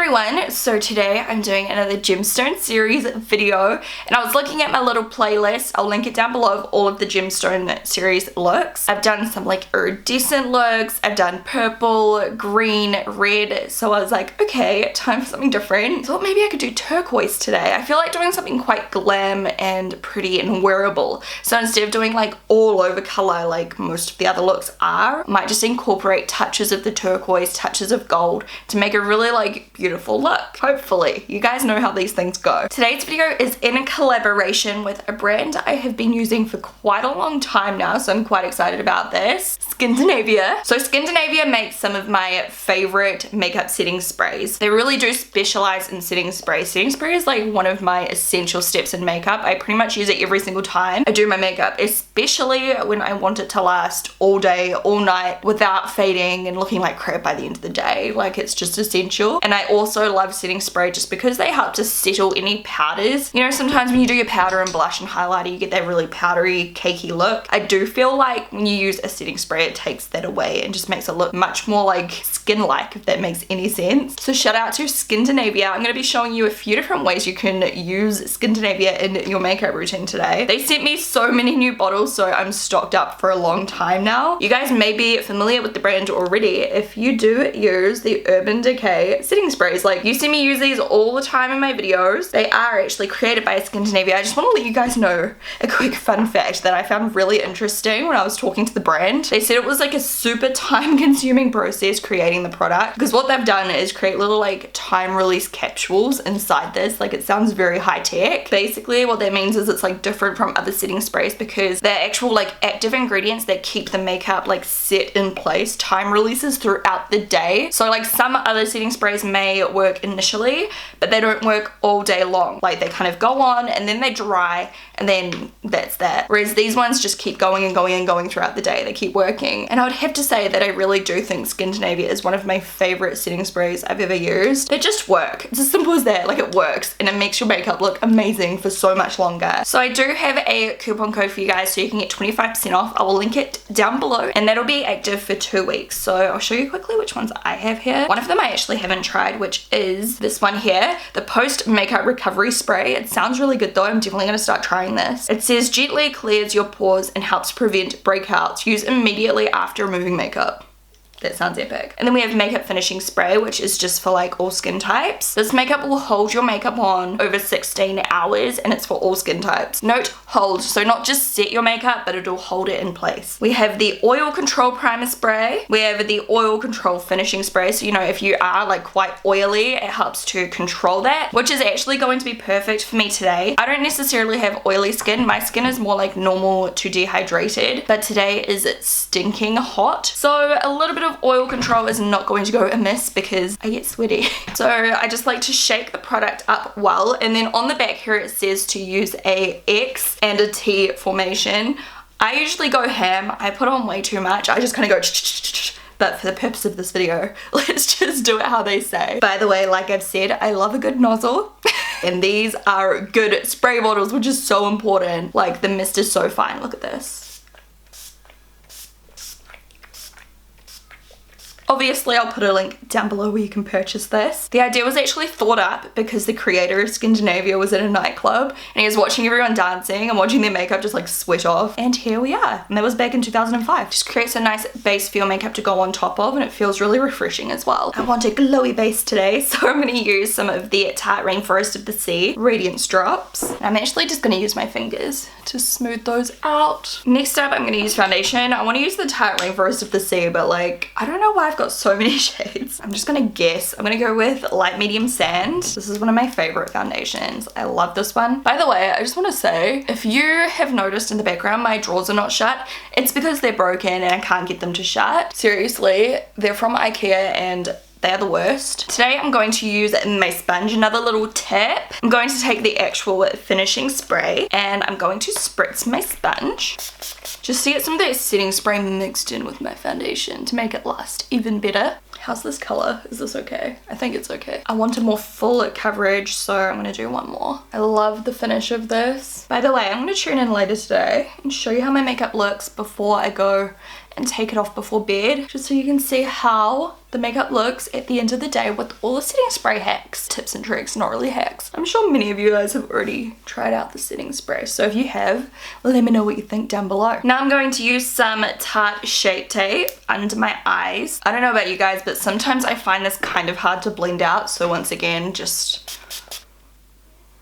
everyone, so today I'm doing another gemstone series video and I was looking at my little playlist. I'll link it down below of all of the gemstone series looks. I've done some like iridescent looks, I've done purple, green, red, so I was like, okay, time for something different. Thought maybe I could do turquoise today. I feel like doing something quite glam and pretty and wearable. So instead of doing like all over color like most of the other looks are, I might just incorporate touches of the turquoise, touches of gold to make a really like beautiful look. Hopefully. You guys know how these things go. Today's video is in collaboration with a brand I have been using for quite a long time now, so I'm quite excited about this. Skindinavia. So Skindinavia makes some of my favorite makeup setting sprays. They really do specialize in setting spray. Setting spray is like one of my essential steps in makeup. I pretty much use it every single time I do my makeup, especially when I want it to last all day, all night without fading and looking like crap by the end of the day. Like, it's just essential. And I also love setting spray just because they help to settle any powders. You know, sometimes when you do your powder and blush and highlighter, you get that really powdery, cakey look. I do feel like when you use a setting spray, it takes that away and just makes it look much more like skin-like, if that makes any sense. So shout out to Skindinavia. I'm going to be showing you a few different ways you can use Skindinavia in your makeup routine today. They sent me so many new bottles, so I'm stocked up for a long time now. You guys may be familiar with the brand already if you do use the Urban Decay setting sprays. Like, you see me use these all the time in my videos. They are actually created by Skindinavia. I just want to let you guys know a quick fun fact that I found really interesting when I was talking to the brand. They said it was like a super time-consuming process creating the product, because what they've done is create little like time release capsules inside this. Like, it sounds very high-tech. Basically what that means is it's like different from other setting sprays because they're actual like active ingredients that keep the makeup like set in place, time releases throughout the day. So like some other setting sprays may work initially, but they don't work all day long. Like, they kind of go on and then they dry and then that's that. Whereas these ones just keep going and going and going throughout the day. They keep working. And I would have to say that I really do think Skindinavia is one of my favorite setting sprays I've ever used. They just work. It's as simple as that. Like, it works and it makes your makeup look amazing for so much longer. So I do have a coupon code for you guys so you can get 25% off. I will link it down below and that'll be active for 2 weeks. So I'll show you quickly which ones I have here. One of them I actually haven't tried, which is this one here, the Post Makeup Recovery Spray. It sounds really good though. I'm definitely going to start trying this. It says gently clears your pores and helps prevent breakouts. Use immediately after removing makeup. That sounds epic. And then we have Makeup Finishing Spray, which is just for like all skin types. This makeup will hold your makeup on over 16 hours and it's for all skin types. Note, hold. So not just set your makeup, but it'll hold it in place. We have the Oil Control Primer Spray. We have the Oil Control Finishing Spray. So, you know, if you are like quite oily, it helps to control that, which is actually going to be perfect for me today. I don't necessarily have oily skin. My skin is more like normal to dehydrated, but today is stinking hot. So a little bit of oil control is not going to go amiss because I get sweaty. So I just like to shake the product up well, and then on the back here it says to use a X and a T formation. I usually go ham. I put on way too much. I just kind of go but for the purpose of this video, let's just do it how they say. By the way, like I've said, I love a good nozzle. And these are good spray bottles, which is so important. Like, the mist is so fine. Look at this. Obviously, I'll put a link down below where you can purchase this. The idea was actually thought up because the creator of Skindinavia was at a nightclub and he was watching everyone dancing and watching their makeup just like sweat off. And here we are. And that was back in 2005. Just creates a nice base for your makeup to go on top of, and it feels really refreshing as well. I want a glowy base today, so I'm going to use some of the Tarte Rainforest of the Sea Radiance drops. I'm actually just going to use my fingers to smooth those out. Next up, I'm going to use foundation. I want to use the Tarte Rainforest of the Sea, but like, I don't know why I've got so many shades. I'm just gonna guess. I'm gonna go with Light Medium Sand. This is one of my favorite foundations. I love this one. By the way, I just want to say, if you have noticed in the background my drawers are not shut, it's because they're broken and I can't get them to shut. Seriously, they're from IKEA and they are the worst. Today I'm going to use my sponge, another little tip. I'm going to take the actual finishing spray and I'm going to spritz my sponge just to get some of that setting spray mixed in with my foundation to make it last even better. How's this color? Is this okay? I think it's okay. I want a more full coverage, so I'm gonna do one more. I love the finish of this. By the way, I'm gonna tune in later today and show you how my makeup looks before I go and take it off before bed, just so you can see how the makeup looks at the end of the day with all the setting spray hacks. Tips and tricks, not really hacks. I'm sure many of you guys have already tried out the setting spray, so if you have, let me know what you think down below. Now I'm going to use some Tarte Shape Tape under my eyes. I don't know about you guys, but sometimes I find this kind of hard to blend out, so once again, just...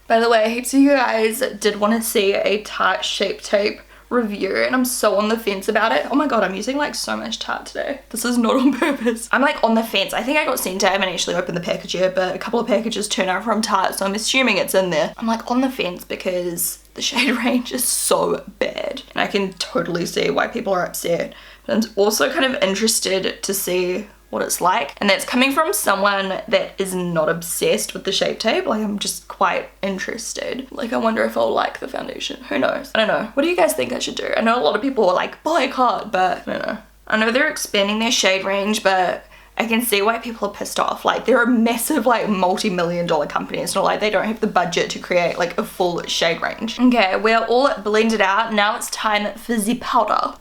By the way, heaps of you guys did want to see a Tarte Shape Tape review, and I'm so on the fence about it. Oh my god, I'm using like so much Tarte today. This is not on purpose. I'm like on the fence. I think I got sent it. I haven't actually opened the package yet, but a couple of packages turn out from Tarte, so I'm assuming it's in there. I'm like on the fence because the shade range is so bad, and I can totally see why people are upset, but I'm also kind of interested to see what it's like, and that's coming from someone that is not obsessed with the Shape Tape. Like, I'm just quite interested. Like, I wonder if I'll like the foundation. Who knows? I don't know. What do you guys think I should do? I know a lot of people are like, boycott, but I don't know. I know they're expanding their shade range, but I can see why people are pissed off. Like, they're a massive, like, multi-million-dollar company. It's not like they don't have the budget to create, like, a full shade range. Okay, we're all blended out. Now it's time for the powder.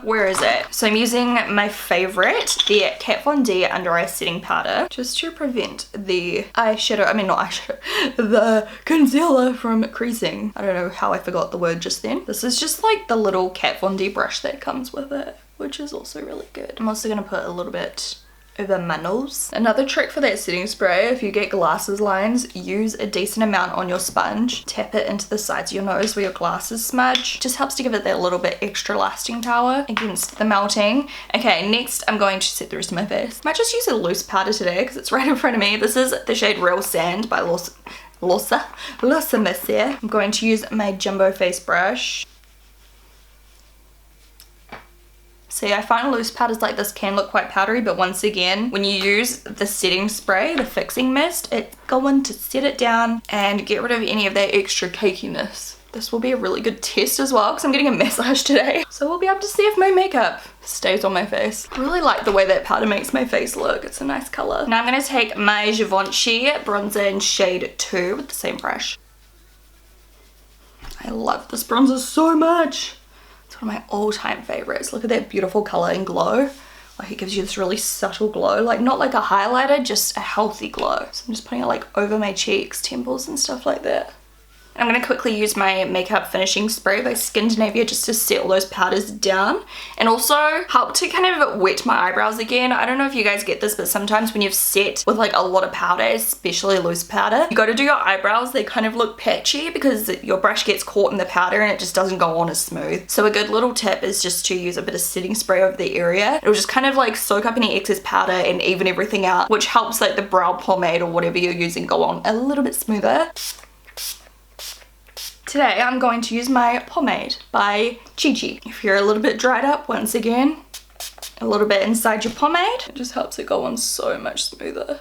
Where is it? So I'm using my favorite, the Kat Von D Under Eye Setting Powder, just to prevent the eyeshadow, I mean, not eyeshadow, the concealer from creasing. I don't know how I forgot the word just then. This is just, like, the little Kat Von D brush that comes with it, which is also really good. I'm also gonna put a little bit over my nose. Another trick for that setting spray, if you get glasses lines, use a decent amount on your sponge. Tap it into the sides of your nose where your glasses smudge. Just helps to give it that little bit extra lasting power against the melting. Okay, next I'm going to set the rest of my face. Might just use a loose powder today because it's right in front of me. This is the shade Real Sand by Losa Mercier. I'm going to use my jumbo face brush. See, I find loose powders like this can look quite powdery, but once again, when you use the setting spray, the fixing mist, it's going to set it down and get rid of any of that extra cakiness. This will be a really good test as well because I'm getting a massage today. So we'll be able to see if my makeup stays on my face. I really like the way that powder makes my face look. It's a nice color. Now I'm going to take my Givenchy bronzer in shade 2 with the same brush. I love this bronzer so much. It's one of my all-time favorites. Look at that beautiful color and glow. Like, it gives you this really subtle glow, like not like a highlighter, just a healthy glow. So I'm just putting it like over my cheeks, temples and stuff like that. I'm going to quickly use my makeup finishing spray by Skindinavia just to set all those powders down and also help to kind of wet my eyebrows again. I don't know if you guys get this, but sometimes when you've set with like a lot of powder, especially loose powder, you go to do your eyebrows, they kind of look patchy because your brush gets caught in the powder and it just doesn't go on as smooth. So a good little tip is just to use a bit of setting spray over the area. It'll just kind of like soak up any excess powder and even everything out, which helps like the brow pomade or whatever you're using go on a little bit smoother. Today I'm going to use my pomade by Chi. If you're a little bit dried up, once again, a little bit inside your pomade, it just helps it go on so much smoother.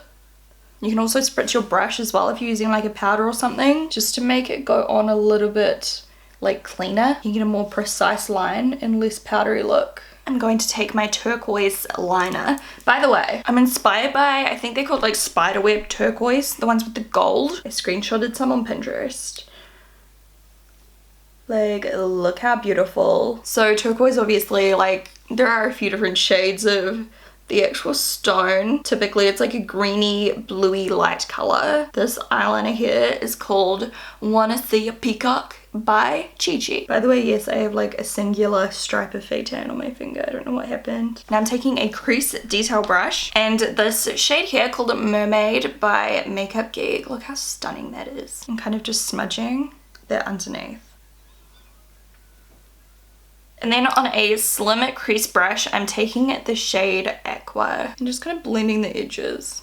You can also spritz your brush as well if you're using like a powder or something, just to make it go on a little bit like cleaner. You get a more precise line and less powdery look. I'm going to take my turquoise liner. By the way, I'm inspired by, I think they're called like spiderweb turquoise, the ones with the gold. I screenshotted some on Pinterest. Like, look how beautiful. So turquoise, obviously, like, there are a few different shades of the actual stone. Typically it's like a greeny bluey light color. This eyeliner here is called Wanna See a Peacock by Chi. By the way, yes, I have like a singular stripe of Phaeton on my finger. I don't know what happened. Now I'm taking a crease detail brush and this shade here called Mermaid by Makeup Geek. Look how stunning that is. I'm kind of just smudging that underneath. And then on a slim crease brush, I'm taking the shade Aqua and just kind of blending the edges.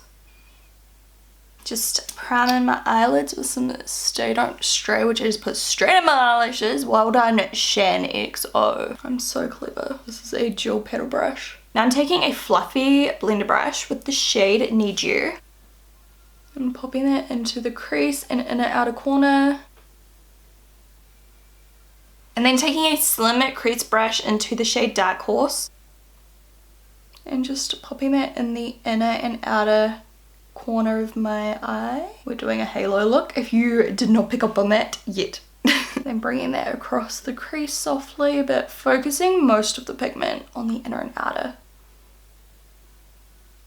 Just priming my eyelids with some Stay Don't Stray, which I just put straight in my eyelashes. Well done, Shaaanxo. I'm so clever. This is a dual petal brush. Now I'm taking a fluffy blender brush with the shade Need You. I'm popping that into the crease and inner outer corner. And then taking a slim crease brush into the shade Dark Horse and just popping that in the inner and outer corner of my eye. We're doing a halo look if you did not pick up on that yet. Then bringing that across the crease softly, but focusing most of the pigment on the inner and outer.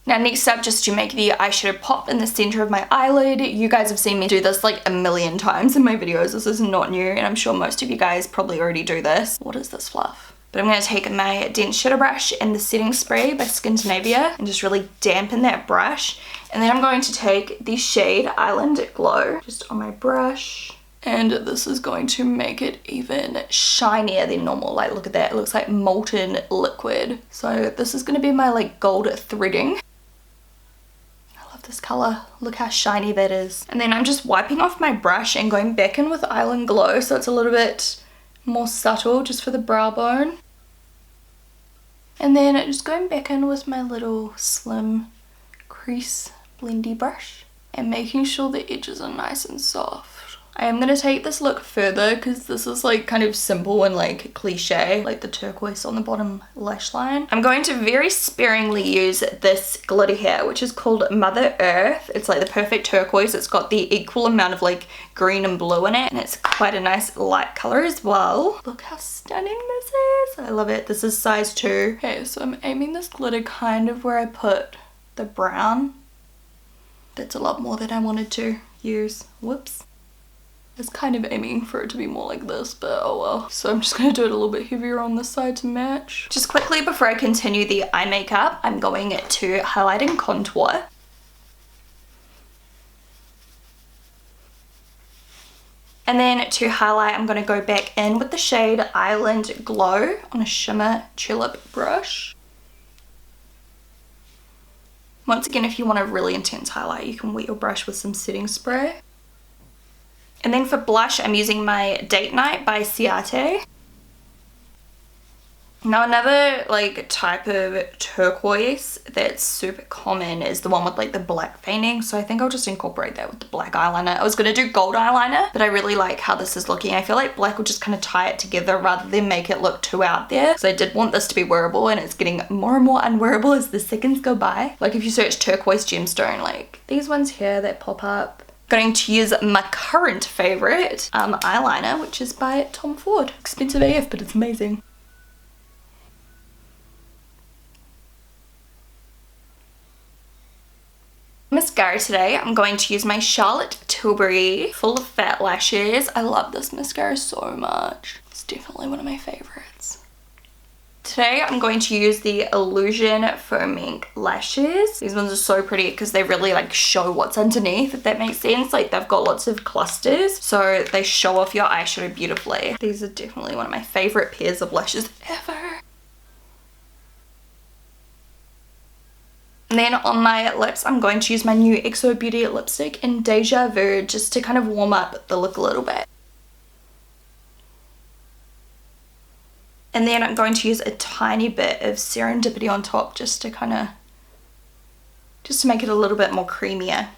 Now next up, just to make the eyeshadow pop in the center of my eyelid, you guys have seen me do this like a million times in my videos. This is not new, and I'm sure most of you guys probably already do this. What is this fluff? But I'm going to take my dense shadow brush and the setting spray by Skindinavia and just really dampen that brush. And then I'm going to take the shade Island Glow just on my brush. And this is going to make it even shinier than normal. Like, look at that. It looks like molten liquid. So this is going to be my like gold threading. This color, look how shiny that is. And then I'm just wiping off my brush and going back in with Island Glow so it's a little bit more subtle just for the brow bone. And then just going back in with my little slim crease blendy brush and making sure the edges are nice and soft. I am going to take this look further because this is like kind of simple and like cliche, like the turquoise on the bottom lash line. I'm going to very sparingly use this glitter here, which is called Mother Earth. It's like the perfect turquoise. It's got the equal amount of like green and blue in it, and it's quite a nice light color as well. Look how stunning this is. I love it. This is size 2. Okay, so I'm aiming this glitter kind of where I put the brown. That's a lot more than I wanted to use. Whoops. I was kind of aiming for it to be more like this, but oh well. So I'm just going to do it a little bit heavier on this side to match. Just quickly before I continue the eye makeup, I'm going to highlight and contour. And then to highlight, I'm going to go back in with the shade Island Glow on a shimmer tulip brush. Once again, if you want a really intense highlight, you can wet your brush with some setting spray. And then for blush, I'm using my Date Night by Ciate. Now another like type of turquoise that's super common is the one with like the black veining, so I think I'll just incorporate that with the black eyeliner. I was going to do gold eyeliner, but I really like how this is looking. I feel like black will just kind of tie it together rather than make it look too out there. So I did want this to be wearable, and it's getting more and more unwearable as the seconds go by. Like if you search turquoise gemstone, like these ones here that pop up. Going to use my current favorite eyeliner, which is by Tom Ford. Expensive AF, but it's amazing. Mascara today, I'm going to use my Charlotte Tilbury Full of Fat Lashes. I love this mascara so much. It's definitely one of my favorites. Today I'm going to use the Illusion Foaming Lashes. These ones are so pretty because they really like show what's underneath, if that makes sense. Like they've got lots of clusters, so they show off your eyeshadow beautifully. These are definitely one of my favorite pairs of lashes ever. And then on my lips, I'm going to use my new XOBEAUTY lipstick in Deja Vu just to kind of warm up the look a little bit. And then I'm going to use a tiny bit of Serendipity on top just to make it a little bit more creamier.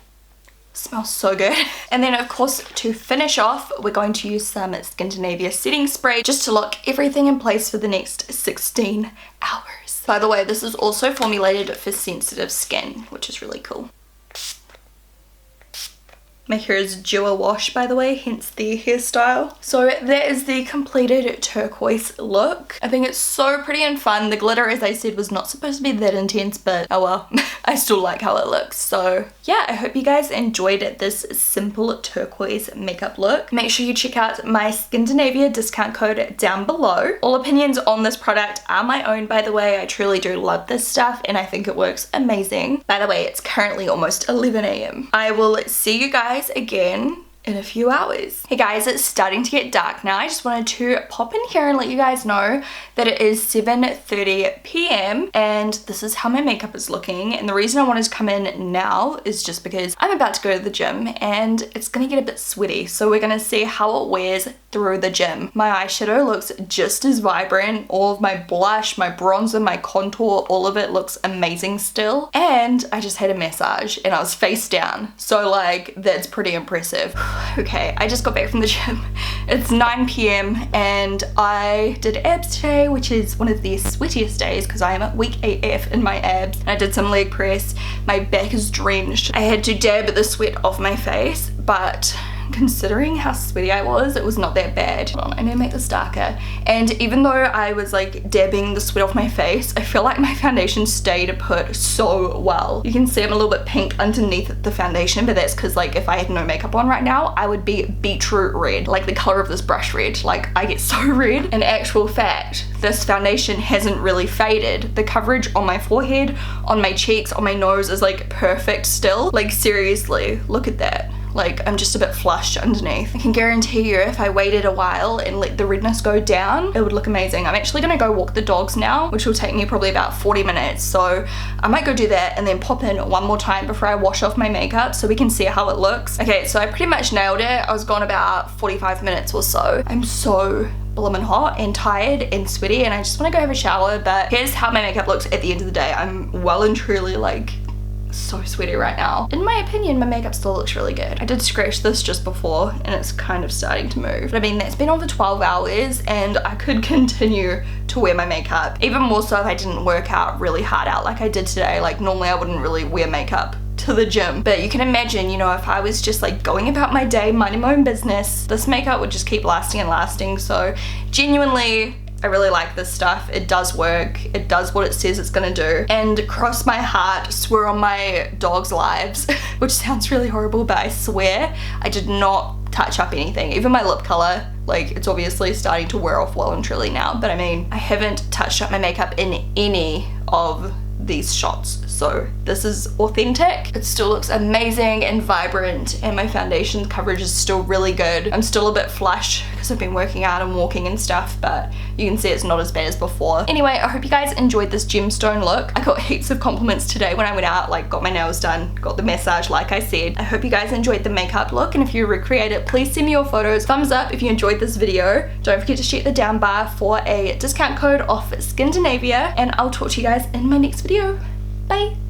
Smells so good. And then of course, to finish off, we're going to use some Skindinavia setting spray just to lock everything in place for the next 16 hours. By the way, this is also formulated for sensitive skin, which is really cool. My hair is dual wash, by the way, hence the hairstyle. So that is the completed turquoise look. I think it's so pretty and fun. The glitter, as I said, was not supposed to be that intense, but oh well, I still like how it looks. So yeah, I hope you guys enjoyed this simple turquoise makeup look. Make sure you check out my Skindinavia discount code down below. All opinions on this product are my own, by the way. I truly do love this stuff and I think it works amazing. By the way, it's currently almost 11 AM. I will see you guys again in a few hours. Hey guys, it's starting to get dark now. I just wanted to pop in here and let you guys know that it is 7:30 PM and this is how my makeup is looking. And the reason I wanted to come in now is just because I'm about to go to the gym and it's gonna get a bit sweaty. So we're gonna see how it wears through the gym. My eyeshadow looks just as vibrant. All of my blush, my bronzer, my contour, all of it looks amazing still. And I just had a massage and I was face down. So like, that's pretty impressive. Okay, I just got back from the gym. It's 9 PM and I did abs today, which is one of the sweatiest days because I am weak AF in my abs. I did some leg press. My back is drenched. I had to dab the sweat off my face, but considering how sweaty I was, it was not that bad. Hold on, I need to make this darker. And even though I was like dabbing the sweat off my face, I feel like my foundation stayed put so well. You can see I'm a little bit pink underneath the foundation, but that's because like if I had no makeup on right now, I would be beetroot red, like the color of this brush red. Like I get so red. In actual fact, this foundation hasn't really faded. The coverage on my forehead, on my cheeks, on my nose is like perfect still. Like seriously, look at that. Like I'm just a bit flushed underneath. I can guarantee you if I waited a while and let the redness go down, it would look amazing. I'm actually gonna go walk the dogs now, which will take me probably about 40 minutes. So I might go do that and then pop in one more time before I wash off my makeup so we can see how it looks. Okay, so I pretty much nailed it. I was gone about 45 minutes or so. I'm so blooming hot and tired and sweaty and I just want to go have a shower, but here's how my makeup looks at the end of the day. I'm well and truly like so sweaty right now. In my opinion, my makeup still looks really good. I did scratch this just before and it's kind of starting to move. But I mean, that's been on for 12 hours and I could continue to wear my makeup. Even more so if I didn't work out really hard out like I did today. Like normally I wouldn't really wear makeup to the gym, but you can imagine, you know, if I was just like going about my day, minding my own business, this makeup would just keep lasting and lasting. So genuinely, I really like this stuff. It does work. It does what it says it's gonna do. And cross my heart, swear on my dog's lives, which sounds really horrible, but I swear I did not touch up anything. Even my lip color, like it's obviously starting to wear off well and truly now, but I mean, I haven't touched up my makeup in any of these shots, so this is authentic. It still looks amazing and vibrant and my foundation coverage is still really good. I'm still a bit flushed because I've been working out and walking and stuff, but you can see it's not as bad as before. Anyway, I hope you guys enjoyed this gemstone look. I got heaps of compliments today when I went out, like got my nails done, got the massage like I said. I hope you guys enjoyed the makeup look, and if you recreate it, please send me your photos. Thumbs up if you enjoyed this video. Don't forget to check the down bar for a discount code off Skindinavia, and I'll talk to you guys in my next video. Bye!